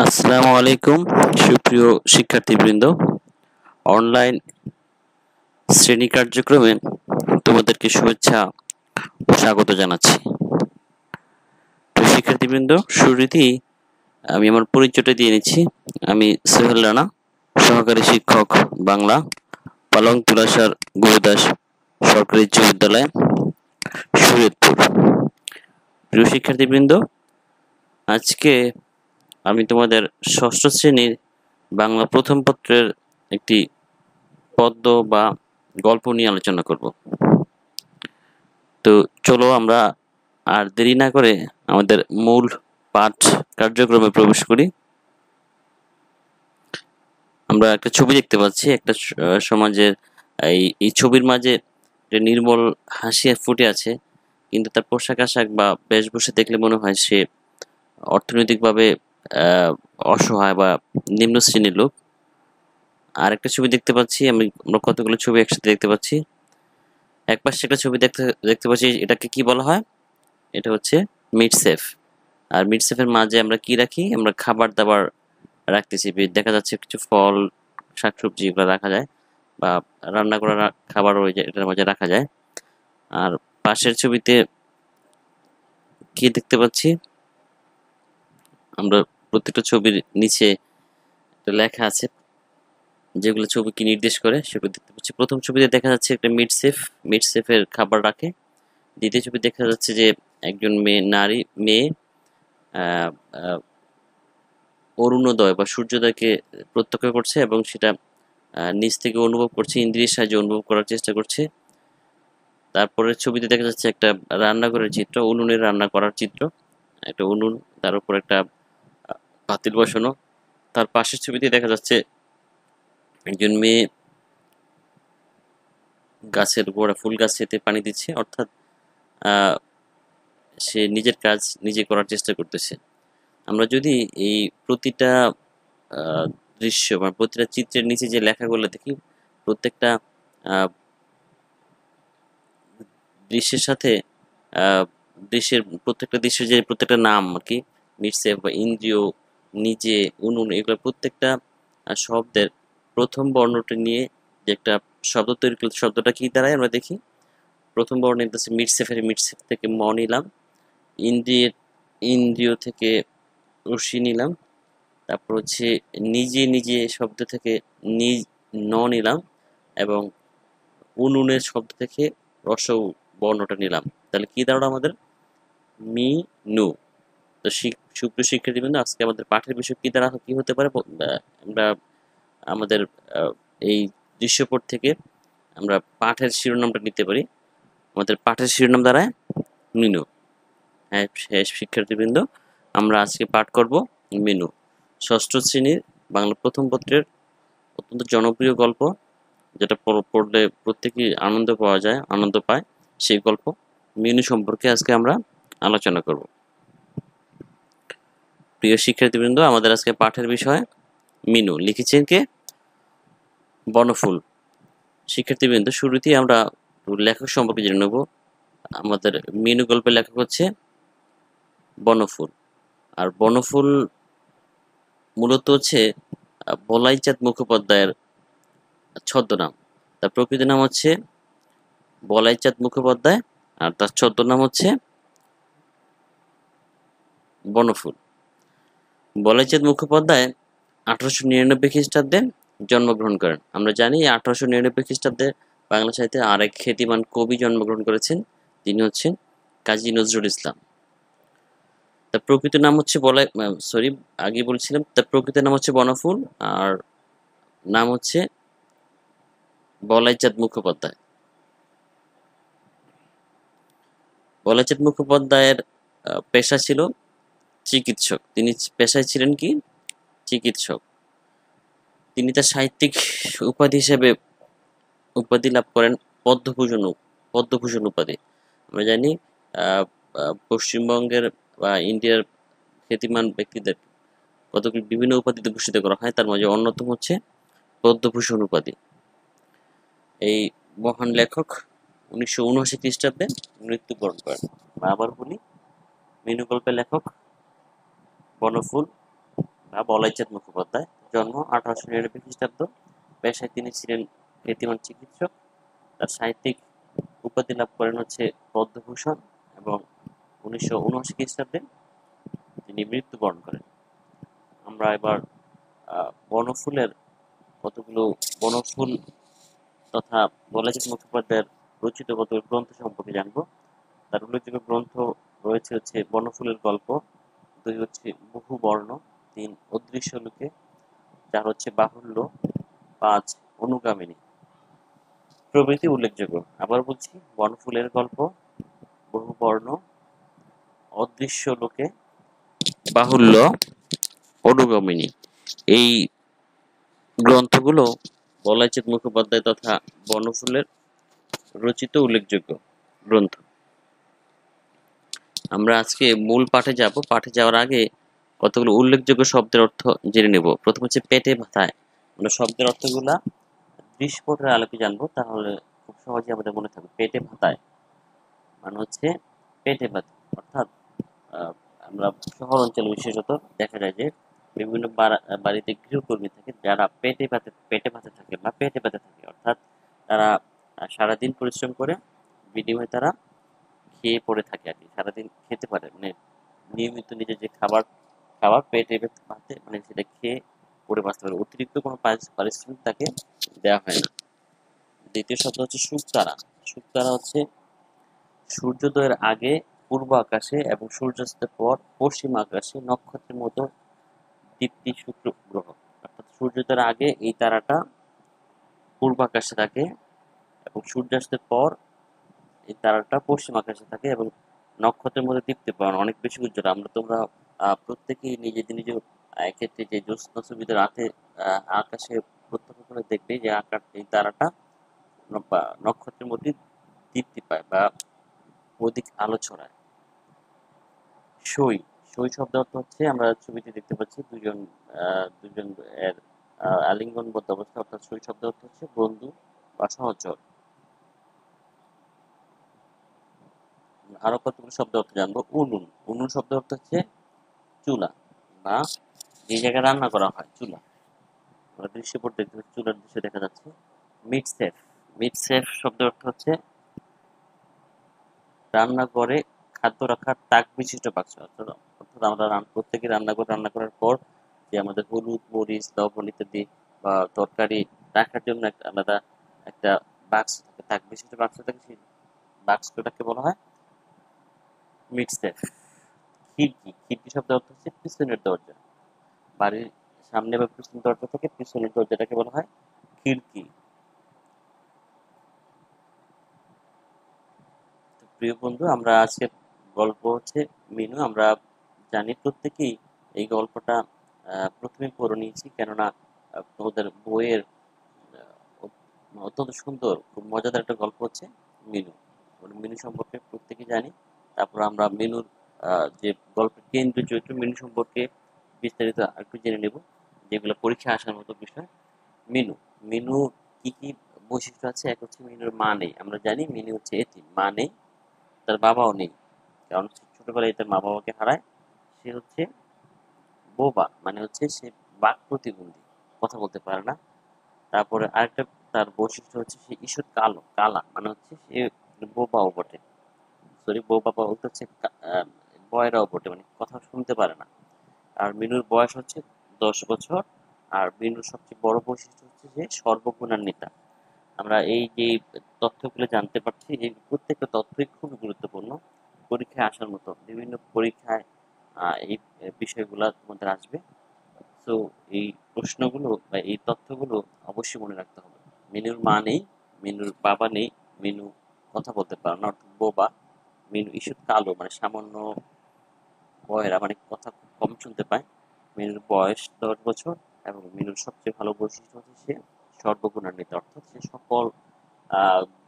আসসালামু আলাইকুম সুপ্রিয় শিক্ষার্থীবৃন্দ। অনলাইন শ্রেণী কার্যক্রমে তোমাদেরকে শুভেচ্ছা ও স্বাগত জানাচ্ছি। তো শিক্ষার্থীবৃন্দ, শুরুতেই আমি আমার পরিচয়টা দিয়ে নিচ্ছি। আমি সোহেল রানা, সহকারী শিক্ষক বাংলা, পালং তুলাসার গুরুদাস সরকারি উচ্চ বিদ্যালয়, শরীয়তপুর। প্রিয় শিক্ষার্থীবৃন্দ, আজকে আমি তোমাদের ষষ্ঠ শ্রেণীর বাংলা প্রথম পত্রের একটি পদ্য বা গল্প নিয়ে আলোচনা করব। তো চলো আমরা আর দেরি না করে আমাদের মূল পাঠ কার্যক্রমে প্রবেশ করি। আমরা একটা ছবি দেখতে পাচ্ছি, একটা সমাজের এই ছবির মাঝে নির্মল হাসি ফুটে আছে, কিন্তু তার পোশাক আশাক বা বেশভূষা দেখলে মনে হয় সে অর্থনৈতিকভাবে অসহায় বা নিম্ন শ্রেণীর লোক। আর একটা ছবি দেখতে পাচ্ছি, আমরা কতগুলো ছবি একসাথে দেখতে পাচ্ছি। এক পাশে একটা ছবি দেখতে পাচ্ছি, এটাকে কি বলা হয়? এটা হচ্ছে মিট সেফ। আর মিট সেফের মাঝে আমরা কি রাখি? আমরা খাবার দাবার রাখতেছি। দেখা যাচ্ছে কিছু ফল, শাকসবজি এগুলো রাখা যায়, বা রান্না করা খাবার ওই এটার মাঝে রাখা যায়। আর পাশের ছবিতে কি দেখতে পাচ্ছি? আমরা প্রত্যেকটা ছবির নিচে লেখা আছে যেগুলো ছবিকে নির্দেশ করে, সেগুলো দেখতে পাচ্ছি। প্রথম ছবিতে দেখা যাচ্ছে একটা মিট সেফের খাবার রাখে। দ্বিতীয় ছবি দেখা যাচ্ছে যে একজন মেয়ে অরুণোদয় বা সূর্যোদয়কে প্রত্যক্ষ করছে এবং সেটা নিচ থেকে অনুভব করছে, ইন্দ্রিয়ের সাহায্যে অনুভব করার চেষ্টা করছে। তারপরের ছবিতে দেখা যাচ্ছে একটা রান্নাঘরের চিত্র, উনুনের রান্না করার চিত্র। একটা উনুন, তার উপর একটা পাতিল বসানো। তার পাশের ছবিতে দেখা যাচ্ছে একজন মেয়ে গাছের গোড়া, ফুল গাছেতে পানি দিচ্ছে, অর্থাৎ সে নিজের কাজ নিজে করার চেষ্টা করতেছে। আমরা যদি এই প্রতিটা দৃশ্য বা প্রতিটা চিত্রের নিচে যে লেখাগুলো দেখি, প্রত্যেকটা দৃশ্যের সাথে প্রত্যেকটা দৃশ্যের যে প্রত্যেকটা নাম আর কি, মিটসেফ বা ইন্দ্রিয়, নিজে, উনুন, এগুলো প্রত্যেকটা শব্দের প্রথম বর্ণটি নিয়ে যে একটা শব্দ তৈরি করতে, শব্দটা কি দাঁড়ায় আমরা দেখি। প্রথম বর্ণ নিতেছে মিটসেফ থেকে ম নিলাম, ইন্দ্রিয় থেকে রশ্মি নিলাম, তারপর হচ্ছে নিজে নিজে শব্দ থেকে ন নিলাম, এবং উনুনের শব্দ থেকে রসৌ বর্ণটা নিলাম। তাহলে কি দাঁড়ালো আমাদের? মি নু। তো সুপ্রিয় শিক্ষার্থীবৃন্দ, আজকে আমাদের পাঠের বিষয় কি হতে পারে? আমরা আমাদের এই দৃশ্যপট থেকে আমরা পাঠের শিরোনামটা নিতে পারি। আমাদের পাঠের শিরোনাম দ্বারায় মিনু। হ্যাঁ শিক্ষার্থীবৃন্দ, আমরা আজকে পাঠ করব মিনু, ষষ্ঠ শ্রেণীর বাংলা প্রথম পত্রের অত্যন্ত জনপ্রিয় গল্প, যেটা পড়লে প্রত্যেকেই আনন্দ পায়। সেই গল্প মিনু সম্পর্কে আজকে আমরা আলোচনা করব। প্রিয় শিক্ষার্থীবৃন্দ, আমাদের আজকে পাঠের বিষয় মিনু। লিখেছেন কে? বনফুল। শিক্ষার্থীবৃন্দ, শুরুতেই আমরা লেখক সম্পর্কে জেনে নেব। আমাদের মিনু গল্পের লেখক হচ্ছে বনফুল। আর বনফুল মূলত হচ্ছে বলাইচাঁদ মুখোপাধ্যায়ের ছদ্মনাম। তার প্রকৃত নাম হচ্ছে বলাইচাঁদ মুখোপাধ্যায়, আর তার ছদ্মনাম হচ্ছে বনফুল। বলাইচাঁদ মুখোপাধ্যায় 1899 খ্রিস্টাব্দে জন্মগ্রহণ করেন। আমরা জানি 1899 খ্রিস্টাব্দে বাংলা সাহিত্যে আরেক খ্যাতিমান কবি জন্মগ্রহণ করেছেন, তিনি হচ্ছেন কাজী নজরুল ইসলাম। তার প্রকৃত নাম হচ্ছে তার প্রকৃত নাম হচ্ছে বনফুল, আর নাম হচ্ছে বলাইচাঁদ মুখোপাধ্যায়। বলাইচাঁদ মুখোপাধ্যায়ের পেশা ছিল চিকিৎসক। তিনি পেশায় ছিলেন কি? চিকিৎসক। তিনি তার সাহিত্যিক উপাধি হিসেবে উপাধি লাভ করেন পদ্মভূষণ উপাধি। আমরা জানি পশ্চিমবঙ্গের বা ইন্ডিয়ার খ্যাতিমান ব্যক্তিদের কতগুলি বিভিন্ন উপাধিতে ভূষিত করা হয়, তার মাঝে অন্যতম হচ্ছে পদ্মভূষণ উপাধি। এই মহান লেখক 1979 খ্রিস্টাব্দে মৃত্যুবরণ করেন। আবার বলি, মিনু গল্পের লেখক বনফুল বা বলাইচাঁদ মুখোপাধ্যায়। জন্ম 1899 খ্রিস্টাব্দ। পেশায় তিনি ছিলেন খ্যাতিমান চিকিৎসক। তার সাহিত্যিক উপাধি লাভ করেন হচ্ছে পদ্মভূষণ, এবং 1979 খ্রিস্টাব্দে তিনি মৃত্যুবরণ করেন। আমরা এবার বনফুলের কতগুলো বনফুল তথা বলাইচাঁদ মুখোপাধ্যায়ের রচিত কতগুলো গ্রন্থ সম্পর্কে জানবো। তার উল্লেখযোগ্য গ্রন্থ রয়েছে হচ্ছে বনফুলের গল্প, 2 হচ্ছে বহু বর্ণ, 3 অদৃশ্য লোকে, 4 হচ্ছে বাহুল্য, 5 অনুগামিনী প্রভৃতি উল্লেখযোগ্য। আবার বলছি, বনফুলের গল্প, বহু বর্ণ, অদৃশ্য লোকে, বাহুল্য, অনুগামিনী এই গ্রন্থগুলো বলাইচাঁদ মুখোপাধ্যায় তথা বনফুলের রচিত উল্লেখযোগ্য গ্রন্থ। আমরা আজকে মূল পাঠে যাব। পাঠে যাওয়ার আগে কতগুলো উল্লেখযোগ্য শব্দের অর্থ জেনে নেব। প্রথম হচ্ছে পেটে ভাতায়। আমরা শব্দের অর্থগুলা দৃশ্যপটের আলোকে জানবো, তাহলে খুব সহজে আমাদের মনে থাকবে। পেটে ভাতায় মানে হচ্ছে পেটে ভাত, অর্থাৎ আমরা শহর অঞ্চলে বিশেষত দেখা যায় যে বিভিন্ন বাড়িতে গৃহকর্মী থাকে যারা পেটে ভাতে থাকে বা পেটে ভাতে থাকে, অর্থাৎ তারা সারাদিন পরিশ্রম করে বিনিময়ে তারা খেয়ে পড়ে থাকে আর কি, সারাদিন খেতে পারে, মানে নিয়মিত নিজের যে খাবার খাবার পেটে ভাতে মানে সেটা খেয়ে পড়ে বাঁচতে পারে, অতিরিক্ত কোনো পারিশ্রমিক তাকে দেওয়া হয় না। দ্বিতীয় শব্দ হচ্ছে শুকতারা। শুকতারা হচ্ছে সূর্যোদয়ের আগে পূর্ব আকাশে এবং সূর্যাস্তের পর পশ্চিম আকাশে নক্ষত্রের মতো দীপ্তি শুক্র গ্রহ। অর্থাৎ সূর্যোদয়ের আগে এই তারাটা পূর্ব আকাশে থাকে এবং সূর্যাস্তের পর এই তারাটা পশ্চিম আকাশে থাকে এবং নক্ষত্রের মধ্যে দীপ্তি পান, অনেক বেশি উজ্জ্বল। তোমরা প্রত্যেকেই নিজেদের নিজের ক্ষেত্রে যে জ্যোৎস্না ছবিতে রাতে আকাশে প্রত্যক্ষ করে দেখবে যে এই তারাটা নক্ষত্রের মধ্যে দীপ্তি পায় বা অধিক আলো ছড়ায়। সই। সই শব্দ অর্থ হচ্ছে, আমরা ছবিতে দেখতে পাচ্ছি দুজন এর আলিঙ্গনবদ্ধ অবস্থা, অর্থাৎ সই শব্দ অর্থ হচ্ছে বন্ধু বা সহচর। আরো কতগুলো শব্দ অর্থ জানবো। উনুন। উনুন শব্দ অর্থ হচ্ছে চুলা বা যে জায়গায় রান্না করা হয়, চুলা। আমরা দৃশ্যপট দেখতে পাচ্ছি, চুলার দৃশ্য দেখা যাচ্ছে। Meet safe. মিট সেফ শব্দ অর্থ হচ্ছে রান্নাঘরে খাদ্য রাখার তাক বিশিষ্ট বাক্স। অর্থাৎ আমরা প্রত্যেকে রান্নাঘর রান্না করার পর যে আমাদের হলুদ, মরিচ, লবণ ইত্যাদি বা তরকারি রাখার জন্য একটা আলাদা একটা বাক্স থাকে, তাক বিশিষ্ট বাক্স থাকে, সেই বাক্সটাকে বলা হয় মিট সেফ। খিড়কি। খিড়কি শব্দ অর্থ হচ্ছে পিছনের দরজা। বাড়ির সামনে বা পিছনের দরজা থেকে পিছনের দরজাটাকে বলা হয় খিড়কি। প্রিয় বন্ধু, আমরা আজকে গল্প হচ্ছে মিনু। আমরা জানি প্রত্যেকেই এই গল্পটা প্রথমে পড়ে নিয়েছি, কেননা তোমাদের বইয়ের অত্যন্ত সুন্দর, খুব মজাদার একটা গল্প হচ্ছে মিনু। মিনু সম্পর্কে প্রত্যেকেই জানি। তারপর আমরা মিনুর যে গল্পের কেন্দ্রীয় চরিত্র মিনু সম্পর্কে বিস্তারিত একটু জেনে নেব, যেগুলো পরীক্ষা আসার মতো বিষয়। মিনু। মিনু কি কি বৈশিষ্ট্য আছে? এক হচ্ছে মিনুর মা নেই। আমরা জানি মিনু হচ্ছে এতিম, মা নেই, তার বাবাও নেই, কারণ ছোটবেলায় তার মা বাবাকে হারায়। সে হচ্ছে বোবা, মানে হচ্ছে সে বাক প্রতিবন্ধী, কথা বলতে পারে না। তারপরে আরেকটা তার বৈশিষ্ট্য হচ্ছে সে ঈষৎ কালা, মানে হচ্ছে সে বোবাও বটে। সরি, বোবা বলতে হচ্ছে বয়রাও বটে, মানে কথা শুনতে পারে না। আর মিনুর বয়স হচ্ছে 10 বছর। আর মিনুর সবচেয়ে বড় বৈশিষ্ট্য হচ্ছে যে সর্বগুণান্বিতা। আমরা এই যে তথ্যগুলো জানতে পারছি, এই প্রত্যেকটা তথ্যই খুবই গুরুত্বপূর্ণ, পরীক্ষায় আসার মতো। বিভিন্ন পরীক্ষায় এই বিষয়গুলো তোমাদের আসবে। তো এই প্রশ্নগুলো বা এই তথ্যগুলো অবশ্যই মনে রাখতে হবে। মিনুর মা নেই, মিনুর বাবা নেই, মিনু কথা বলতে পারে না, অর্থাৎ বোবা। মিনু ঈষৎ কালো, মানে সামান্য বয়রা, মানে কথা খুব কম শুনতে পায়। মিনুর বয়স 10 বছর এবং মিনুর সবচেয়ে ভালো বৈশিষ্ট্য হচ্ছে সে সর্বগুণান্বিত, অর্থাৎ সে সকল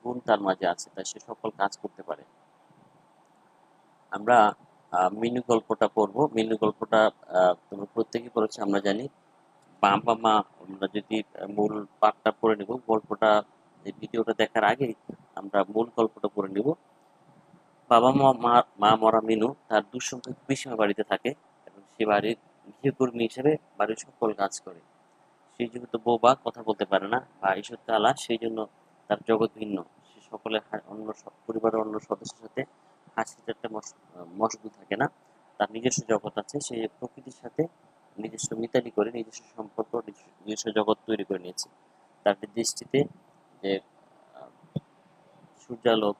গুণ তার মাঝে আছে, তাই সে সকল কাজ করতে পারে। আমরা মিনু গল্পটা পড়বো। মিনু গল্পটা তোমরা প্রত্যেকেই পড়েছো, আমরা জানি। বাবা মা, আমরা যদি মূল পাঠটা পড়ে নেব, গল্পটা এই ভিডিওটা দেখার আগেই আমরা মূল গল্পটা পড়ে নেব। বাবা মা মা মা মরা মিনু তার দূরসম্পর্ক পিসিমা বাড়িতে থাকে এবং সে বাড়ির গৃহকর্মী হিসেবে বাড়ির সকল কাজ করে। সে যেহেতু বোবা, কথা বলতে পারে না বা ঈষৎ কালা, সেই জন্য তার জগৎ ভিন্ন। সে সকলের পরিবারের অন্য সদস্যের সাথে হাসি ঠাট্টা মশগুল থাকে না। তার নিজস্ব জগৎ আছে। সে প্রকৃতির সাথে নিজস্ব মিতালি করে নিজস্ব সম্পর্ক, নিজস্ব জগৎ তৈরি করে নিয়েছে। তার দৃষ্টিতে যে সূর্যালোক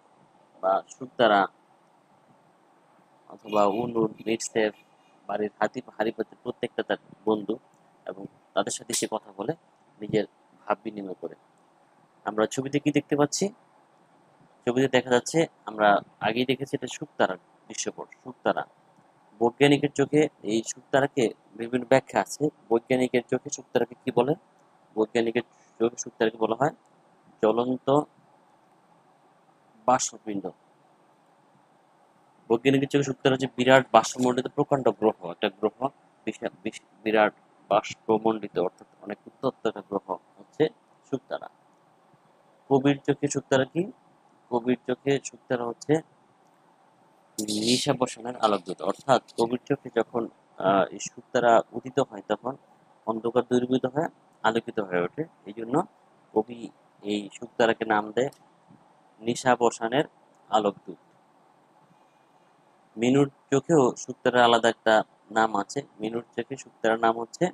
বা শুকতারা অথবা উনুন, মিটসেফ, বাড়ির হাঁড়ি-পাতিল প্রত্যেকটা তার বন্ধু, এবং তাদের সাথে সে কথা বলে, নিজের ভাব বিনিময় করে। আমরা ছবিতে কি দেখতে পাচ্ছি? ছবিতে দেখা যাচ্ছে, আমরা আগেই দেখেছি, এটা শুকতারার দৃশ্যপট। শুকতারা, বৈজ্ঞানিকের চোখে এই শুকতারাকে বিভিন্ন ব্যাখ্যা আছে। বৈজ্ঞানিকের চোখে শুকতারাকে কি বলে? বৈজ্ঞানিকের চোখে শুকতারাকে বলা হয় জ্বলন্ত বাষ্পপিণ্ড। বৈজ্ঞানিকের চোখে শুকতারা হচ্ছে বিরাট বাষ্পমণ্ডিত প্রকাণ্ড গ্রহ, একটা গ্রহ, বিরাট বাষ্পমণ্ডিত, অর্থাৎ অনেক উত্তপ্ত একটা গ্রহ হচ্ছে শুকতারা। কবির চোখে শুকতারা কি? কবির চোখে শুকতারা হচ্ছে নিশা বসানোর আলোকদূত। অর্থাৎ কবির চোখে যখন এই শুকতারা উদিত হয়, তখন অন্ধকার দূরীভূত হয়ে আলোকিত হয়ে ওঠে। এই জন্য কবি এই শুকতারাকে নাম দেয় নিশা বসানের আলোকদূত। মিনুর চোখেও শুকতারার আলাদা একটা নাম আছে। মিনুর চোখে শুকতারার নাম হচ্ছে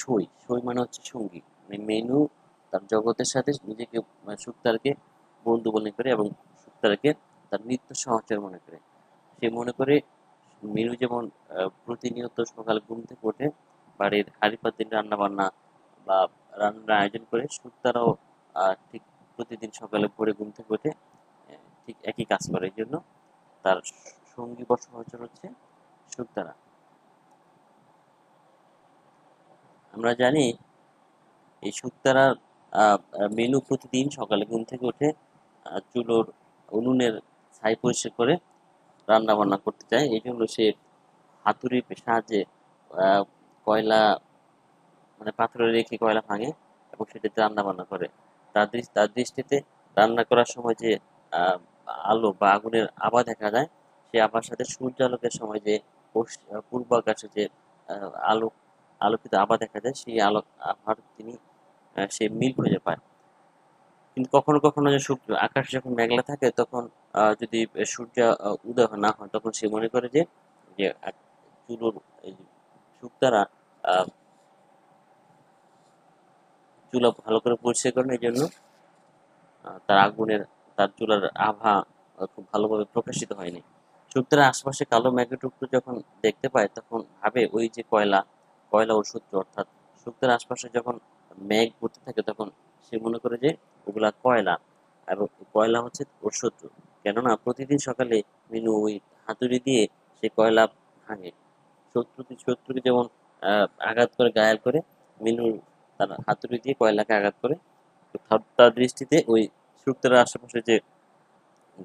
সই। সই মানে হচ্ছে সঙ্গী। মানে মেনু তার জগতের সাথে নিজেকে, শুকতারাকে বন্ধু মনে করে এবং শুকতারাকে তার নিত্য সহচর মনে করে। সে মনে করে মিনু যেমন প্রতিনিয়ত সকালে ঘুম থেকে উঠে বাড়ির হাঁড়ি পাতিল রান্না বান্না বা রান্নার আয়োজন করে, শুকতারাও ঠিক প্রতিদিন সকালে ভোরে ঘুম থেকে উঠে ঠিক একই কাজ করে। এই জন্য তার সঙ্গী বা সহচর হচ্ছে শুকতারা। আমরা জানি এই শুকতারার মেনু প্রতিদিন সকালে ঘুম থেকে উঠে চুলোর উনুনের ছাই পরিষ্কার করে রান্না বান্না করতে চায়। এই জন্য সে হাতুড়ির সাহায্যে আহ, কয়লা, মানে পাথরে রেখে কয়লা ভাঙে এবং সেটাতে রান্না বান্না করে। তার দৃষ্টিতে রান্না করার সময় যে আহ, আলো বা আগুনের আভা দেখা যায়, সেই আভার সাথে সূর্যালোকের সময় যে পূর্ব আকাশে যে আলো আলোকিত আভা দেখা যায়, সেই আলোক আভার তিনি সে মিল খুঁজে পায়। কিন্তু কখনো কখনো যে আকাশ যখন মেঘলা থাকে, তখন যদি সূর্য উদয় না হয়, তখন সে মনে করে যে যে চুলোর এই শুকতারা আহ, চুলা ভালো করে পরিষ্কার করে না, এই জন্য তার চুলার আভা খুব ভালোভাবে প্রকাশিত হয়নি। শুকতারা আশপাশে কালো মেঘের টুকরো যখন দেখতে পায়, তখন ভাবে ওই যে কয়লা ওর শত্রু। অর্থাৎ শুকতার আশপাশে যখন মেঘ ঘুরতে থাকে, তখন সে মনে করে যে ওগুলা কয়লা, এবং কয়লা হচ্ছে ওর শত্রু। কেননা প্রতিদিন সকালে মিনু ওই হাতুড়ি দিয়ে সে কয়লা ভাঙে। শত্রুকে যেমন আঘাত করে, ঘায়েল করে, মিনু তার হাতুড়ি দিয়ে কয়লাকে আঘাত করে। তো তার দৃষ্টিতে ওই শুকতারার আশেপাশে যে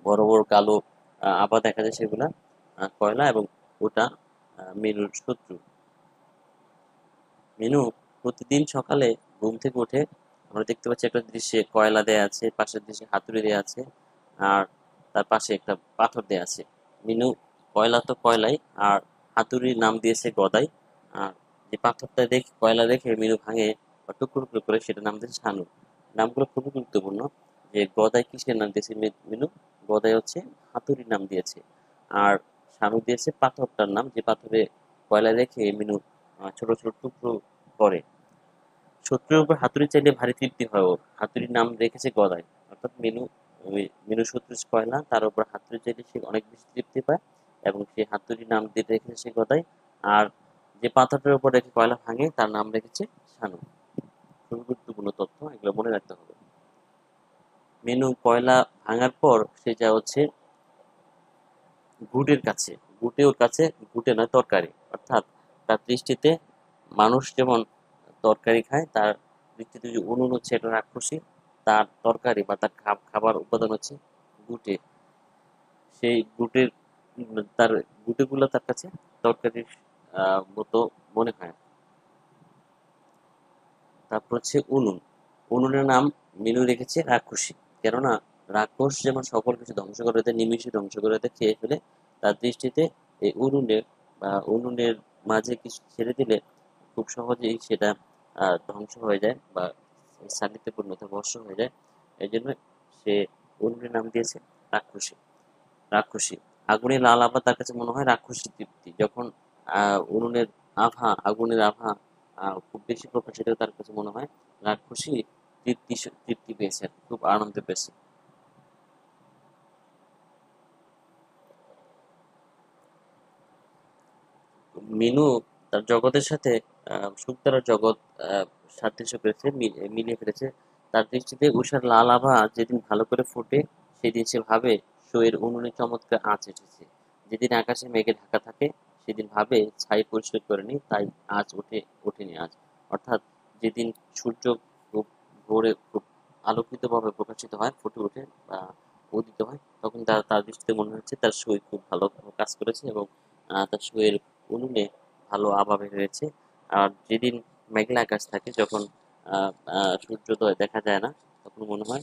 বড় বড় কালো আভা দেখা যায়, সেগুলা কয়লা, এবং ওটা মিনুর শত্রু। মিনু প্রতিদিন সকালে ঘুম থেকে উঠে, আমরা দেখতে পাচ্ছি একটা দৃশ্যে কয়লা দেয়া আছে, পাশের দৃশ্যে হাতুড়ি দেয়া আছে, আর তার পাশে একটা পাথর দেয়া আছে। মিনু কয়লা তো কয়লাই, আর হাতুড়ির নাম দিয়েছে গদাই। আর যে পাথরটা দেখে, কয়লা দেখে মিনু ভাঙে বা টুকরো টুকরো করে, সেটা নাম দিয়েছে শানু। নামগুলো খুবই গুরুত্বপূর্ণ। যে গদাই কিসের নাম দিয়েছে মিনু? গদাই হচ্ছে হাতুড়ির নাম দিয়েছে। আর শানু দিয়েছে পাথরটার নাম, যে পাথরে কয়লা রেখে মিনু ছোট ছোট টুকরো করে। শত্রুর উপর হাতুড়ি চাইলে ভারী তৃপ্তি হয় ওর। হাতুড়ির নাম রেখেছে গদাই। অর্থাৎ মিনু শত্রু কয়লা, তার উপর হাতুড়ি চাইলে সে অনেক বেশি তৃপ্তি পায়, এবং সে হাতুড়ির নাম দিয়ে রেখেছে সে গদাই। আর যে পাথরটার উপর রেখে কয়লা ভাঙে, তার নাম রেখেছে শানু। খুবই গুরুত্বপূর্ণ তথ্য, এগুলো মনে রাখতে হবে। মিনু কয়লা ভাঙার পর সে যা হচ্ছে ঘুটের কাছে। ওর কাছে ঘুটে নয়, তরকারি। অর্থাৎ তার দৃষ্টিতে মানুষ যেমন তরকারি খায়, তার দৃষ্টিতে যে উনুন হচ্ছে এটা রাক্ষসী, তার তরকারি বা তার খাবার উপাদান হচ্ছে গুটে। সেই গুটের তার গুটেগুলো তার কাছে তরকারির মতো মনে হয়। তারপর হচ্ছে উনুন। উনুনের নাম মিনু রেখেছে রাক্ষসী। কেননা রাক্ষস যেমন সকল কিছু ধ্বংস করে দেয়, নিমিষে ধ্বংস করে দেয়, খেয়ে ফেলে, তার দৃষ্টিতে এই উনুনে উনুনের মাঝে কিছু ছেড়ে দিলে খুব সহজেই সেটা ধ্বংস হয়ে যায় বা ছালিতে পরিণত ভস্ম হয়ে যায়। এই জন্য সে উনুনের নাম দিয়েছে রাক্ষসী। রাক্ষসী আগুনের লাল আভা তার কাছে মনে হয় রাক্ষসী তৃপ্তি। যখন উনুনের আগুনের আভা খুব বেশি প্রকাশিত, তার কাছে মনে হয় রাক্ষসী তৃপ্তি তৃপ্তি পেয়েছে, খুব আনন্দ পেয়েছে। মিনু তার জগতের সাথে শুকতারার জগৎ সাদৃশ্য করেছে, মিলিয়ে ফেলেছে। তার দৃষ্টিতে উষার লাল আভা যেদিন ভালো করে ফোটে, সেদিন সে ভাবে শোয়ের উনুনে চমৎকার আঁচ এসেছে। যেদিন আকাশে মেঘে ঢাকা থাকে, সেদিন ভাবে ছাই পরিষ্কার করেনি, তাই আঁচ ওঠেনি আজ। অর্থাৎ যেদিন সূর্য খুব ভোরে খুব আলোকিতভাবে প্রকাশিত হয়, ফুটে ওঠে বা উদিত হয়, তখন তার দৃষ্টিতে মনে হচ্ছে তার শরীর খুব ভালো কাজ করেছে এবং তার শরীর উনুনে ভালো আভা বের হয়েছে। আর যেদিন মেঘলা আকাশ থাকে, যখন সূর্যোদয় দেখা যায় না, তখন মনে হয়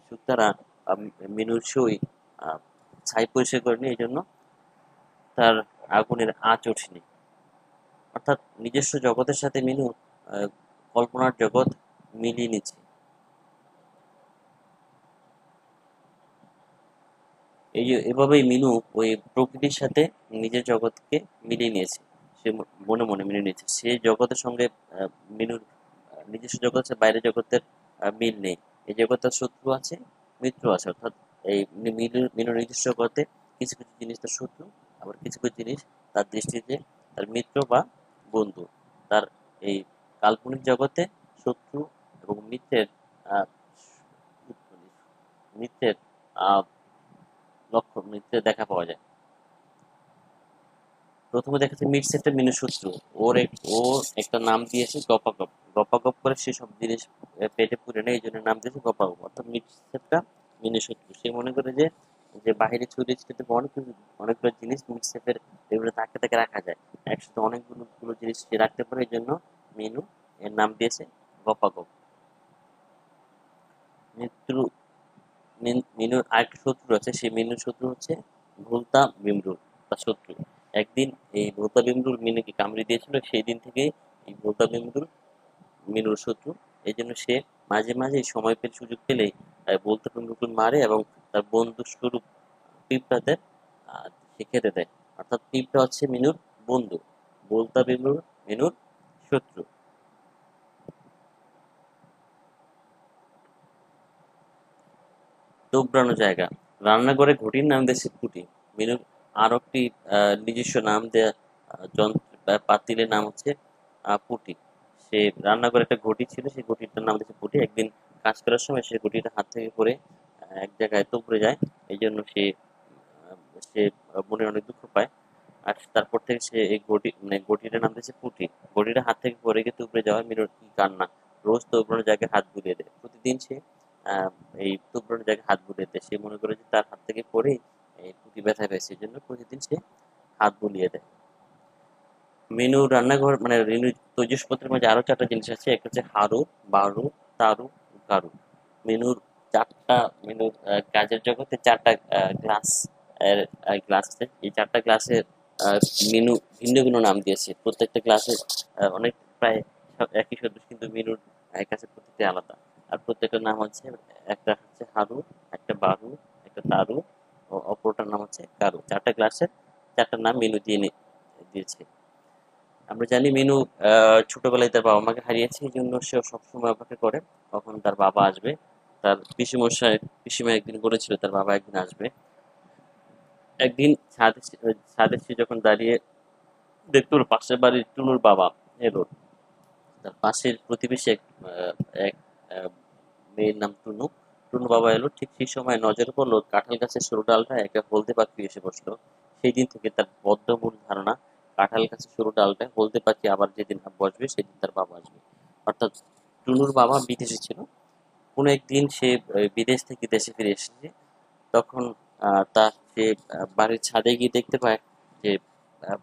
শুকতারা মিনুর সই আহ, ছাই পরিষ্কার করেনি, এই জন্য তার আগুনের আঁচ ওঠেনি। অর্থাৎ নিজস্ব জগতের সাথে মিনু আহ, কল্পনার জগৎ মিলিয়ে নিচ্ছে। এভাবেই মিনু ওই প্রকৃতির সাথে নিজের জগৎকে মিলিয়ে নিয়েছে। সে মনে মনে মিলিয়ে নিয়েছে সে জগতের সঙ্গে। মিনুর নিজস্ব জগতের বাইরের জগতের মিল নেই। এই জগতের শত্রু আছে, মিত্র আছে। অর্থাৎ এই মিনুর নিজস্ব জগতে কিছু কিছু জিনিস তার শত্রু, আবার কিছু কিছু জিনিস তার দৃষ্টিতে তার মিত্র বা বন্ধু। তার এই কাল্পনিক জগতে শত্রু এবং আহ, মিত্রের আহ, মিত্রের দেখা পাওয়া যায়। প্রথমে দেখাচ্ছে মিটসেটটা মিনু শত্রু। ও একটা নাম দিয়েছে গপাগপ। গপাগপ করে সেসব জিনিস পেটে পুরে নেয়, এই জন্য নাম দিয়েছে গপাগপ। অর্থাৎ মিটসেটটা মিনু শত্রু। সে মনে করে যে যে বাহিরে ছড়িয়ে ছিটিয়ে অনেকগুলো জিনিস মিটসেটের এগুলো তাকে তাকে রাখা যায়, একসাথে অনেকগুলো জিনিস সে রাখতে পারে, এই জন্য মিনু এর নাম দিয়েছে গপাগপ। মৃত্যু মিনুর আরেকটা শত্রু আছে, সেই মিনুর শত্রু হচ্ছে ভুলতা বিমরুল, তার শত্রু। একদিন এই ভোতা বিমরুল মিনুকে কামড়ে দিয়েছিল, সেই দিন থেকে এই ভোতা বিমরুল মিনুর শত্রু। এই জন্য সে মাঝে মাঝে সময় পেলে, সুযোগ পেলেই ভোতা বিমরুলকে মারে এবং তার বন্ধু স্বরূপ পিঁপড়াদের সে খেতে দেয়। অর্থাৎ পিঁপড়া হচ্ছে মিনুর বন্ধু, ভোতা বিমরুল মিনুর শত্রু। তোবড়ানো জায়গা, রান্নাঘরে ঘটির নাম দিয়েছে পুটি। মেনুর আরো একটি নিজস্ব নাম দেয়া যন্ত্র পাতিলের নাম হচ্ছে পুটি। সে রান্নাঘরে একটা ঘটি ছিল, সেই ঘটিটার নাম দিয়েছে পুটি। একদিন কাজ করার সময় সে ঘটিটা হাত থেকে পড়ে এক জায়গায় তুবড়ে যায়। এই জন্য সে মনে অনেক দুঃখ পায়। আর তারপর থেকে সে এই ঘটিটার নাম দিয়েছে পুটি। ঘটিটা হাত থেকে পড়ে গিয়ে তুবড়ে যাওয়া মিনুর কি কান্না! রোজ তুবড়ানো জায়গায় হাত বুলিয়ে দেয়। প্রতিদিন সে আহ, এই তুবড়ানো জায়গায় হাত বুলিয়ে দেয়। সে মনে করে যে তার হাত থেকে পড়েই এই পুঁটি ব্যথা পেয়েছে, এই জন্য প্রতিদিন সে হাত বুলিয়ে দেয়। মেনু রান্নাঘর মানে রেনু তৈজসপত্রের মাঝে আরো চারটা জিনিস আছে। একটা হচ্ছে হাড়ু, বারু, তারু, গারু। মেনুর চারটা মেনুর কাজের জগতে চারটা গ্লাস গ্লাস আছে। এই চারটা গ্লাসের মেনু ভিন্ন ভিন্ন নাম দিয়েছে। প্রত্যেকটা গ্লাসের অনেক প্রায় সব একই সদৃশ, কিন্তু মেনুর কাছে প্রত্যেকটা আলাদা। আর প্রত্যেকটার নাম হচ্ছে, একটা হচ্ছে হাড়ু, একটা বারু, একটা তারু ও অপরটার নাম হচ্ছে গারু। চারটা গ্লাসের চারটা নাম মেনু দিয়েছে। আমরা জানি মিনু ছোটবেলায় তার বাবা মাকে হারিয়েছে, এই জন্য সে সবসময় অপেক্ষা করে কখন তার বাবা আসবে। তার পিসিমা একদিন বলেছিল তার বাবা একদিন আসবে। একদিন ছাদে সে যখন দাঁড়িয়ে দেখতে পেলো পাশের বাড়ির টুনুর বাবা এলো। তার পাশের প্রতিবেশী এক আহ, মেয়ের নাম টুনু। টুনু বাবা এলো, ঠিক সেই সময় নজরে পড়লো কাঁঠাল গাছের সরু ডালটায় একটা হলদে পাখি এসে বসলো। সেই দিন থেকে তার বদ্ধমূল ধারণা, কাঁঠাল গাছের সরু ডালটায় হলদে পাখি আবার যেদিন বসবে সেদিন তার বাবা আসবে। অর্থাৎ টুনুর বাবা বিদেশে ছিল। কোনো একদিন সে বিদেশ থেকে দেশে ফিরে এসেছে। তখন সে বাড়ির ছাদে গিয়ে দেখতে পায় যে আহ,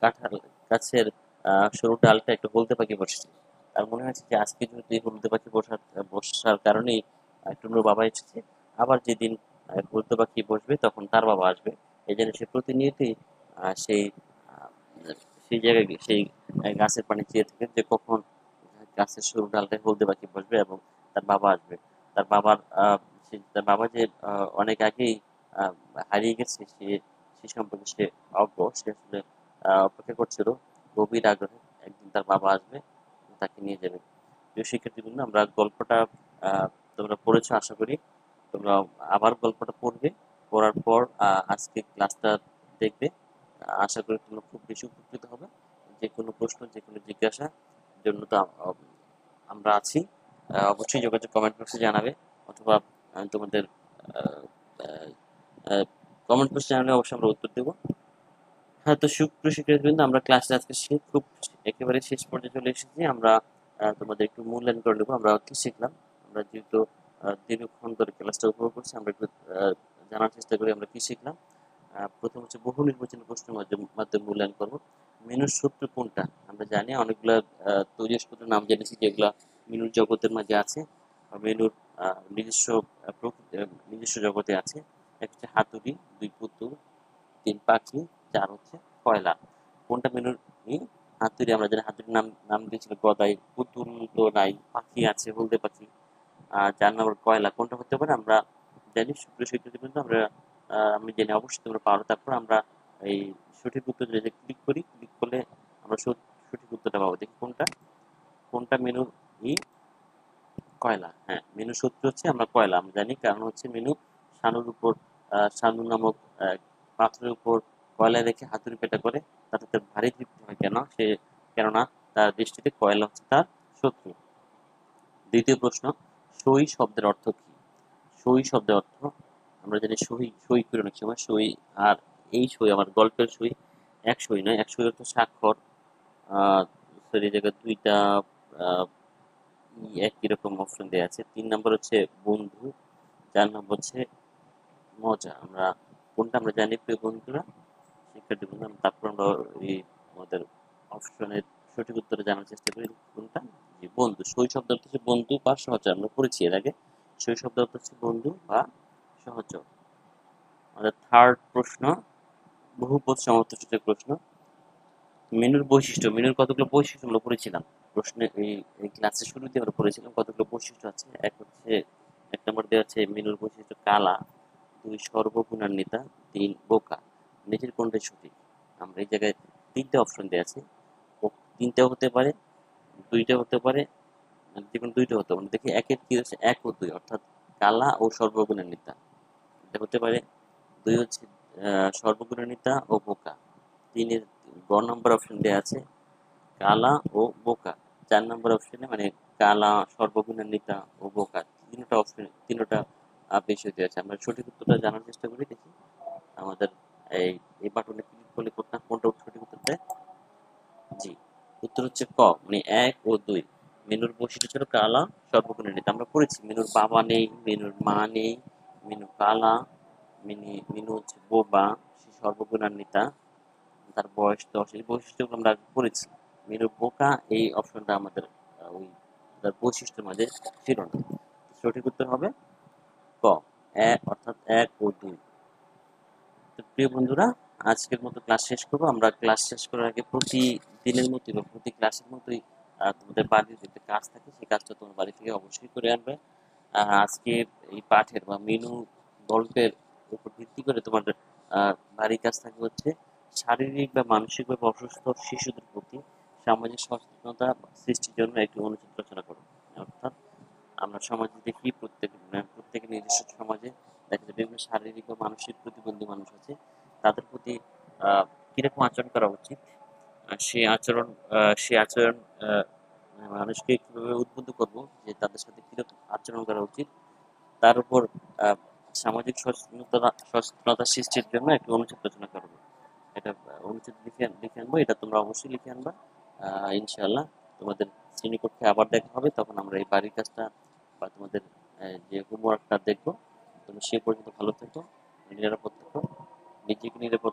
কাঁঠাল গাছের সরু ডালটা একটু হলদে পাখি বসেছে। তার মনে হয়েছে যে আজকে যদি হলদে পাখি বসার কারণেই টুনুর বাবা এসেছে। আবার যেদিন হলদে পাখি বসবে তখন তার বাবা আসবে। এই জন্য সে প্রতিনিয়তই সেই আহ, সেই জায়গায় সেই গাছের পানি চেয়ে থাকে যে কখন গাছের সরু ডালটা হলদে পাখি বসবে এবং তার বাবা আসবে। তার বাবার তার বাবা যে অনেক আগেই আহ, হারিয়ে গেছে, সে সম্পর্কে সে অজ্ঞ। সে আসলে অপেক্ষা করছিল গভীর আগ্রহে একদিন তার বাবা আসবে, তাকে নিয়ে যাবে। প্রিয় শিক্ষার্থীবৃন্দ, আমরা গল্পটা তোমরা পড়েছো আশা করি। তোমরা আবার গল্পটা পড়বে, পড়ার পর আজকে ক্লাসটা দেখবে। আশা করি তোমরা খুব বেশি উপকৃত হবে। যে কোনো প্রশ্ন, যে কোনো জিজ্ঞাসার জন্য তো আমরা আছি। অবশ্যই যোগাযোগ কমেন্ট বক্সে জানাবে, অথবা তোমাদের কমেন্ট বক্সে জানালে অবশ্যই আমরা উত্তর দেবো। হ্যাঁ, তো সুপ্রিয় শিক্ষার্থীবৃন্দ, আমরা ক্লাসে আজকে খুব একেবারে শেষ পর্যায়ে চলে এসেছি। আমরা তোমাদের একটু মূল্যায়ন করে নেবো আমরা কি শিখলাম। আমরা যেহেতু দীর্ঘক্ষণ ধরে ক্লাসটা উপভোগ করছি, আমরা একটু জানার চেষ্টা করি আমরা কি শিখলাম। প্রথম হচ্ছে বহু নির্বাচনী প্রশ্নের মাধ্যমে মূল্যায়ন করবো। মেনুর শত্রু কোনটা? আমরা জানি অনেকগুলা তৈজসপত্রের নাম জেনেছি যেগুলা মেনুর জগতের মাঝে আছে, বা মেনুর নিজস্ব নিজস্ব জগতে আছে। এক হচ্ছে হাতুড়ি, দুই পুতুল, তিন পাখি, চার হচ্ছে কয়লা। কোনটা মেনুর হাতুড়ি? আমরা জানি হাতুড়ির নাম নাম দিয়েছিল গদাই। পুতুল তো নাই, পাখি আছে হলদে পাখি। আর চার নম্বর কয়লা, কোনটা হতে পারে? আমরা জানি সুপ্রিয় শিক্ষার্থী কিন্তু আমরা আমি জানি অবশ্যই তোমরা পারো। তারপর আমরা এই সঠিক উত্তর যদি ক্লিক করি, ক্লিক করলে আমরা সঠিক উত্তরটা পাবো। দেখি কোনটা কোনটা মেনুর ই কয়লা। হ্যাঁ, মেনু সূত্র হচ্ছে আমরা কয়লা আমরা জানি, কারণ হচ্ছে মেনু শানুর উপর শানু নামক পাত্রের উপর কয়লা রেখে হাতুড়ি পেটা করে, তাতে তার ভারী তৃপ্তি হয় কেন? কেননা তার দৃষ্টিতে কয়লা হচ্ছে তার শত্রু। দ্বিতীয় প্রশ্ন, সই শব্দের অর্থ কি? সই শব্দের অর্থ আমরা জানি সই সই করি অনেক সময় সই। আর এই সই আমার গল্পের সই, এক সই নয়, এক সই অর্থ স্বাক্ষর। সরি, জায়গায় দুইটা আহ, একই রকম অপশন দেওয়া আছে। 3 নম্বর হচ্ছে বন্ধু, 4 নম্বর হচ্ছে মজা। আমরা কোনটা আমরা জানি প্রিয় বন্ধুরা, শিক্ষার্থী বন্ধু। তারপর আমরা এই আমাদের অপশনের সঠিক উত্তরে জানার চেষ্টা করি কোনটা। যে বন্ধু, সই শব্দ অর্থ হচ্ছে বন্ধু বা সহচর। আমরা পড়েছি এর আগে, সই শব্দ অর্থ হচ্ছে বন্ধু বা সহচর। আমাদের থার্ড প্রশ্ন, বহুপদ সমর্থসূচক প্রশ্ন। মেনুর বৈশিষ্ট্য, মেনুর কতগুলো বৈশিষ্ট্য আমরা পড়েছিলাম প্রশ্নে, এই ক্লাসের শুরুতে আমরা পড়েছিলাম কতগুলো বৈশিষ্ট্য আছে। এক নম্বর দেওয়া আছে মেনুর বৈশিষ্ট্য কালা, 2 সর্বগুণান্বিতা, 3 বোকা। নিচের কোনটাই সঠিক? আমরা এই জায়গায় 3টে অপশন দেওয়া আছে। 3টা হতে পারে, 2টা হতে পারে, যে কোনো 2টা হতে পারে। দেখি একের কি হচ্ছে, 1 ও 2, অর্থাৎ কালা ও সর্বগুণান্বিতা। এটা হতে পারে। 2 হচ্ছে সর্বগুণান্বিতা ও বোকা। 3 এর গ নম্বর অপশন দেওয়া আছে কালা ও বোকা। 4 নম্বর অপশনে মানে কালা, সর্বগুণান্বিতা ও বোকা, তিনটা অপশন, তিনটা বিষয় দেওয়া আছে। আমরা সঠিক উত্তরটা জানার চেষ্টা করি। দেখি আমাদের এই এই বাটনে ক্লিক করলে কোনটা সঠিক উত্তর দেয়। জি, উত্তর হচ্ছে ক, মানে 1 ও 2। মেনুর বৈশিষ্ট্য ছিল কালা, সর্বগুণান্বিতা। আমরা পড়েছি মেনুর বাবা নেই, মেনুর মা নেই, মেনু কালা, মেনু হচ্ছে বোবা, সে সর্বগুণান্বিতা, তার বয়স 10। এই বৈশিষ্ট্যগুলো আমরা আগে পড়েছি। মেরু বোকা এই অপশনটা আমাদের ওই তার বৈশিষ্ট্যের মাঝে ছিল না। সঠিক উত্তর হবে ক, অর্থাৎ 1 ও 2। তো প্রিয় বন্ধুরা, আজকের মতো ক্লাস শেষ করবো। আমরা ক্লাস শেষ করার আগে প্রতিদিনের মতোই বা প্রতি ক্লাসের মতোই তোমাদের বাড়ির যে কাজ থাকে সেই কাজটা তোমার বাড়ি থেকে অবশ্যই করে আনবে। আজকে এই পাঠের বা মেনু গল্পের উপর ভিত্তি করে তোমাদের বাড়ির কাজ থাকবে হচ্ছে শারীরিক বা মানসিকভাবে অসুস্থ শিশুদের প্রতি সামাজিক সচেতনতা সৃষ্টির জন্য একটি অনুচিত রচনা করো। অর্থাৎ আমরা সমাজে দেখি প্রত্যেকের নিজস্ব সমাজে দেখা যায় বিভিন্ন শারীরিক বা মানসিক প্রতিবন্ধী মানুষ আছে। তাদের প্রতি কিরকম আচরণ করা উচিত, সে আচরণ মানুষকে কিভাবে উদ্বুদ্ধ করবো যে তাদের সাথে কিরকম আচরণ করা উচিত, তার উপর সামাজিক সচেতনতা সৃষ্টির জন্য একটি অনুচ্ছেদ রচনা করবো। এটা অনুচ্ছেদ লিখে আনবো। এটা তোমরা অবশ্যই লিখে আনবা। ইনশাআল্লাহ তোমাদের শ্রেণীকক্ষে আবার দেখা হবে, তখন আমরা এই বাড়ির কাজটা বা তোমাদের যে হোমওয়ার্কটা দেখবো। তোমরা সে পর্যন্ত ভালো থেকো, নিরাপদ থেকো, নিজেকে নিরাপদ